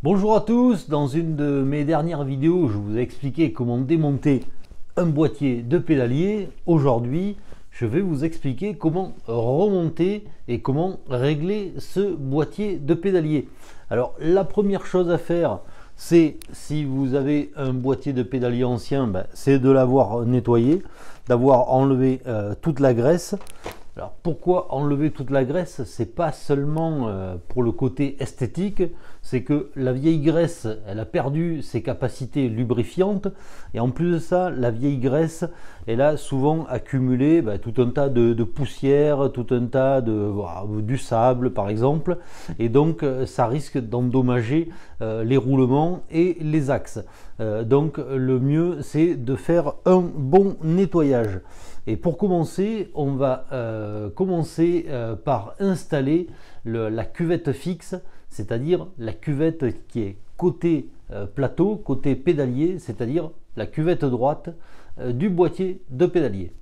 Bonjour à tous, dans une de mes dernières vidéos, je vous ai expliqué comment démonter un boîtier de pédalier. Aujourd'hui, je vais vous expliquer comment remonter et comment régler ce boîtier de pédalier. Alors, la première chose à faire, c'est si vous avez un boîtier de pédalier ancien, c'est de l'avoir nettoyé, d'avoir enlevé toute la graisse. Alors pourquoi enlever toute la graisse? C'est pas seulement pour le côté esthétique, c'est que la vieille graisse, elle a perdu ses capacités lubrifiantes, et en plus de ça, la vieille graisse, elle a souvent accumulé tout un tas de poussière, tout un tas du sable par exemple, et donc ça risque d'endommager les roulements et les axes. Donc le mieux, c'est de faire un bon nettoyage. Et pour commencer, on va commencer par installer la cuvette fixe, c'est-à-dire la cuvette qui est côté plateau, côté pédalier, c'est-à-dire la cuvette droite du boîtier de pédalier.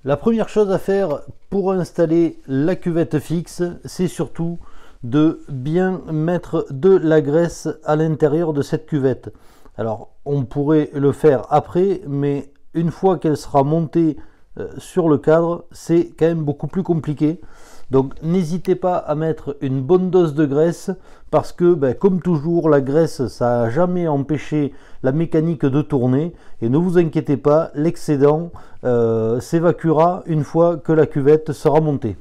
La première chose à faire pour installer la cuvette fixe, c'est surtout de bien mettre de la graisse à l'intérieur de cette cuvette. Alors, on pourrait le faire après, mais une fois qu'elle sera montée sur le cadre, c'est quand même beaucoup plus compliqué. Donc n'hésitez pas à mettre une bonne dose de graisse, parce que comme toujours, la graisse, ça n'a jamais empêché la mécanique de tourner, et ne vous inquiétez pas, l'excédent s'évacuera une fois que la cuvette sera montée.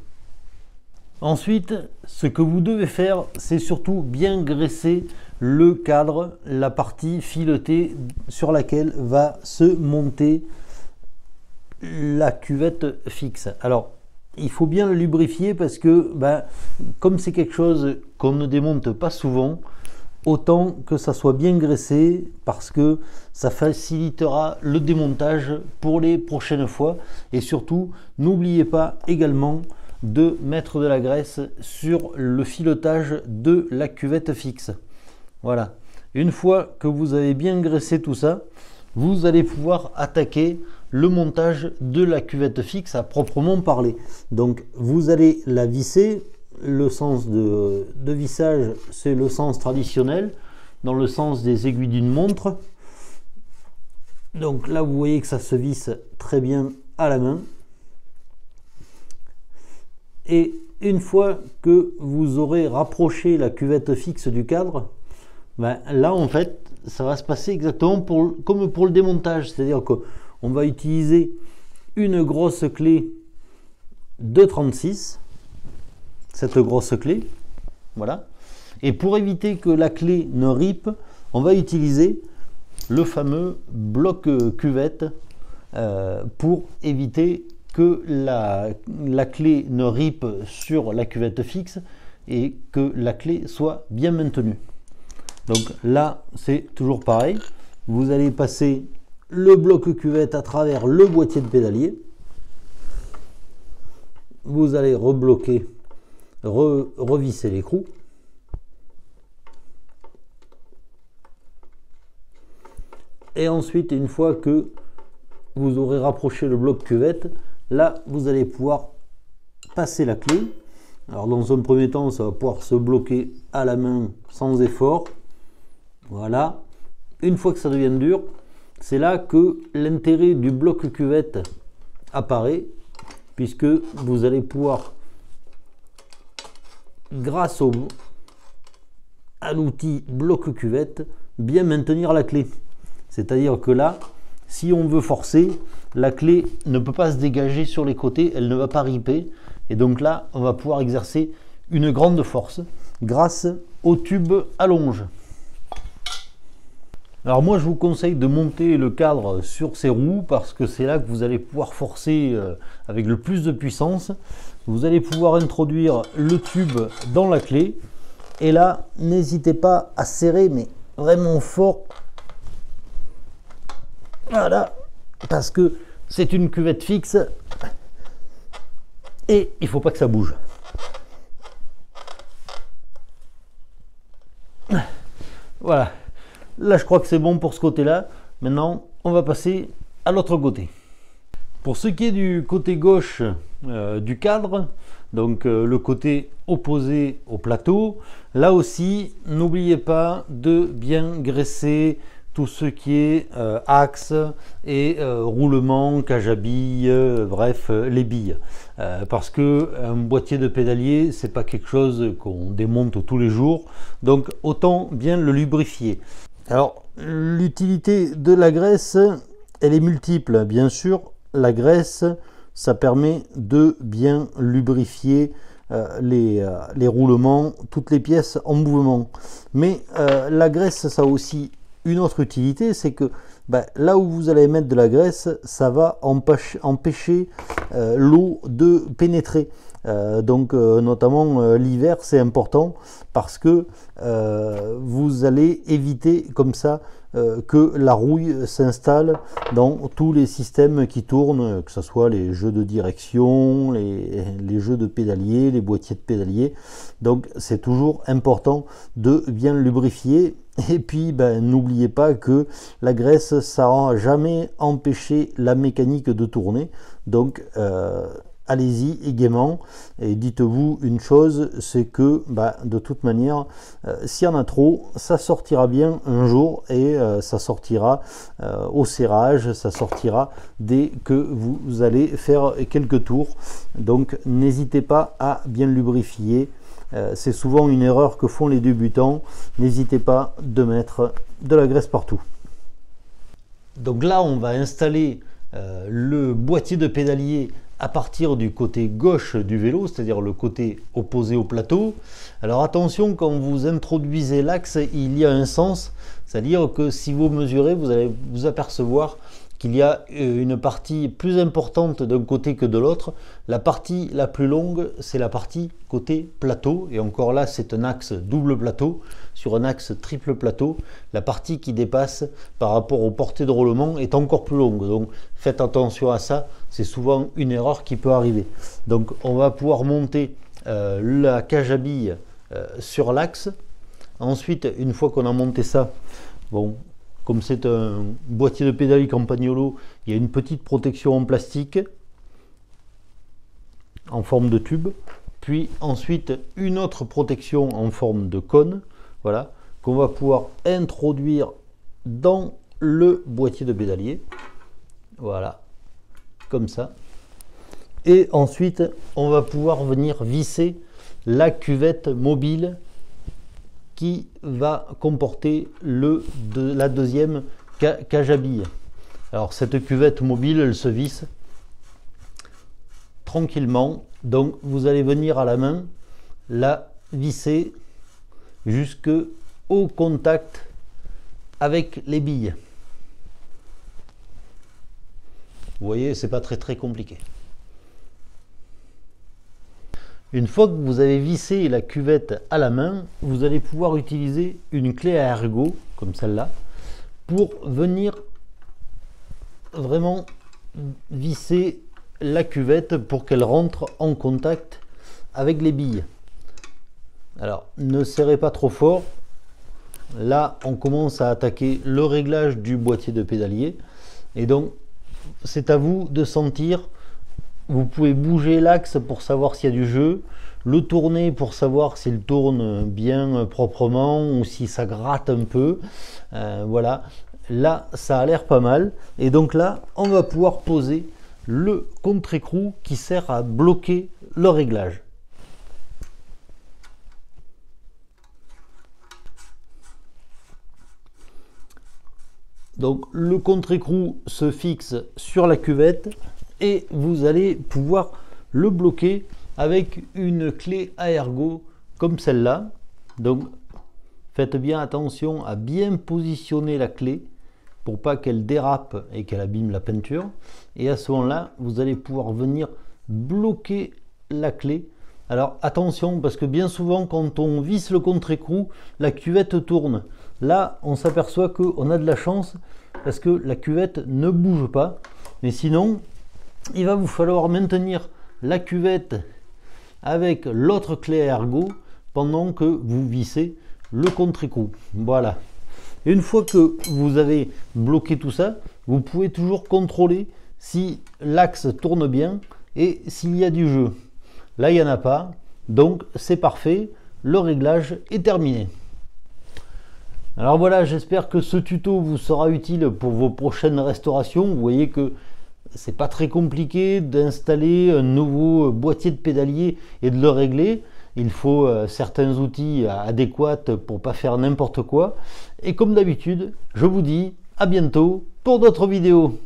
Ensuite, ce que vous devez faire, c'est surtout bien graisser le cadre, la partie filetée sur laquelle va se monter la cuvette fixe. Alors il faut bien le lubrifier, parce que comme c'est quelque chose qu'on ne démonte pas souvent, autant que ça soit bien graissé, parce que ça facilitera le démontage pour les prochaines fois. Et surtout, n'oubliez pas également de mettre de la graisse sur le filetage de la cuvette fixe. Voilà, une fois que vous avez bien graissé tout ça, vous allez pouvoir attaquer le montage de la cuvette fixe à proprement parler. Donc vous allez la visser. Le sens de vissage, c'est le sens traditionnel, dans le sens des aiguilles d'une montre. Donc là, vous voyez que ça se visse très bien à la main. Et une fois que vous aurez rapproché la cuvette fixe du cadre, là en fait ça va se passer exactement comme pour le démontage, c'est-à-dire qu'on va utiliser une grosse clé de 36, cette grosse clé, voilà, et pour éviter que la clé ne ripe, on va utiliser le fameux bloc cuvette pour éviter que la clé ne ripe sur la cuvette fixe et que la clé soit bien maintenue. Donc là, c'est toujours pareil. Vous allez passer le bloc cuvette à travers le boîtier de pédalier. Vous allez rebloquer, revisser l'écrou. Et ensuite, une fois que vous aurez rapproché le bloc cuvette, là, vous allez pouvoir passer la clé. Alors dans un premier temps, ça va pouvoir se bloquer à la main sans effort. Voilà, une fois que ça devient dur, c'est là que l'intérêt du bloc cuvette apparaît, puisque vous allez pouvoir, grâce à l'outil bloc cuvette, bien maintenir la clé. C'est-à-dire que là, si on veut forcer, la clé ne peut pas se dégager sur les côtés, elle ne va pas riper, et donc là, on va pouvoir exercer une grande force grâce au tube à longe. Alors moi, je vous conseille de monter le cadre sur ces roues, parce que c'est là que vous allez pouvoir forcer avec le plus de puissance. Vous allez pouvoir introduire le tube dans la clé, et là, n'hésitez pas à serrer, mais vraiment fort. Voilà, parce que c'est une cuvette fixe et il ne faut pas que ça bouge. Voilà. Là, je crois que c'est bon pour ce côté-là. Maintenant, on va passer à l'autre côté. Pour ce qui est du côté gauche du cadre, donc le côté opposé au plateau, là aussi n'oubliez pas de bien graisser tout ce qui est axe et roulement, cage à billes, bref les billes, parce que un boîtier de pédalier c'est pas quelque chose qu'on démonte tous les jours, donc autant bien le lubrifier. Alors l'utilité de la graisse, elle est multiple. Bien sûr, la graisse, ça permet de bien lubrifier les roulements, toutes les pièces en mouvement. Mais la graisse, ça a aussi une autre utilité, c'est que là où vous allez mettre de la graisse, ça va empêcher l'eau de pénétrer. Notamment l'hiver, c'est important parce que vous allez éviter comme ça que la rouille s'installe dans tous les systèmes qui tournent, que ce soit les jeux de direction, les jeux de pédalier, les boîtiers de pédalier. Donc c'est toujours important de bien lubrifier. Et puis n'oubliez pas que la graisse, ça n'a jamais empêché la mécanique de tourner. Donc allez-y et gaiement, et dites-vous une chose, c'est que de toute manière, s'il y en a trop, ça sortira bien un jour, et ça sortira au serrage, ça sortira dès que vous allez faire quelques tours. Donc n'hésitez pas à bien lubrifier. C'est souvent une erreur que font les débutants. N'hésitez pas de mettre de la graisse partout. Donc là, on va installer le boîtier de pédalier à partir du côté gauche du vélo, c'est-à-dire le côté opposé au plateau. Alors attention, quand vous introduisez l'axe, il y a un sens, c'est-à-dire que si vous mesurez, vous allez vous apercevoir qu'il y a une partie plus importante d'un côté que de l'autre. La partie la plus longue, c'est la partie côté plateau, et encore là, c'est un axe double plateau. Sur un axe triple plateau, la partie qui dépasse par rapport aux portées de roulement est encore plus longue. Donc faites attention à ça, c'est souvent une erreur qui peut arriver. Donc on va pouvoir monter la cage à billes sur l'axe. Ensuite, une fois qu'on a monté ça, bon, comme c'est un boîtier de pédalier Campagnolo, il y a une petite protection en plastique en forme de tube, puis ensuite une autre protection en forme de cône, voilà, qu'on va pouvoir introduire dans le boîtier de pédalier, voilà, comme ça. Et ensuite, on va pouvoir venir visser la cuvette mobile qui va comporter la deuxième cage à billes. Alors cette cuvette mobile, elle se visse tranquillement. Donc vous allez venir à la main la visser jusqu'au contact avec les billes. Vous voyez, c'est pas très compliqué. Une fois que vous avez vissé la cuvette à la main, vous allez pouvoir utiliser une clé à ergot, comme celle-là, pour venir vraiment visser la cuvette pour qu'elle rentre en contact avec les billes. Alors, ne serrez pas trop fort. Là, on commence à attaquer le réglage du boîtier de pédalier. Et donc, c'est à vous de sentir. Vous pouvez bouger l'axe pour savoir s'il y a du jeu, le tourner pour savoir s'il tourne bien proprement ou si ça gratte un peu. Voilà, là ça a l'air pas mal. Et donc là, on va pouvoir poser le contre-écrou qui sert à bloquer le réglage. Donc le contre-écrou se fixe sur la cuvette et vous allez pouvoir le bloquer avec une clé à ergot comme celle-là. Donc faites bien attention à bien positionner la clé pour pas qu'elle dérape et qu'elle abîme la peinture. Et à ce moment-là, vous allez pouvoir venir bloquer la clé. Alors attention, parce que bien souvent quand on visse le contre-écrou, la cuvette tourne. Là, on s'aperçoit qu'on a de la chance parce que la cuvette ne bouge pas. Mais sinon, il va vous falloir maintenir la cuvette avec l'autre clé à ergot pendant que vous vissez le contre-écrou. Voilà. Et une fois que vous avez bloqué tout ça, vous pouvez toujours contrôler si l'axe tourne bien et s'il y a du jeu. Là, il n'y en a pas, donc c'est parfait, le réglage est terminé. Alors voilà, j'espère que ce tuto vous sera utile pour vos prochaines restaurations. Vous voyez que c'est pas très compliqué d'installer un nouveau boîtier de pédalier et de le régler. Il faut certains outils adéquats pour pas faire n'importe quoi. Et comme d'habitude, je vous dis à bientôt pour d'autres vidéos.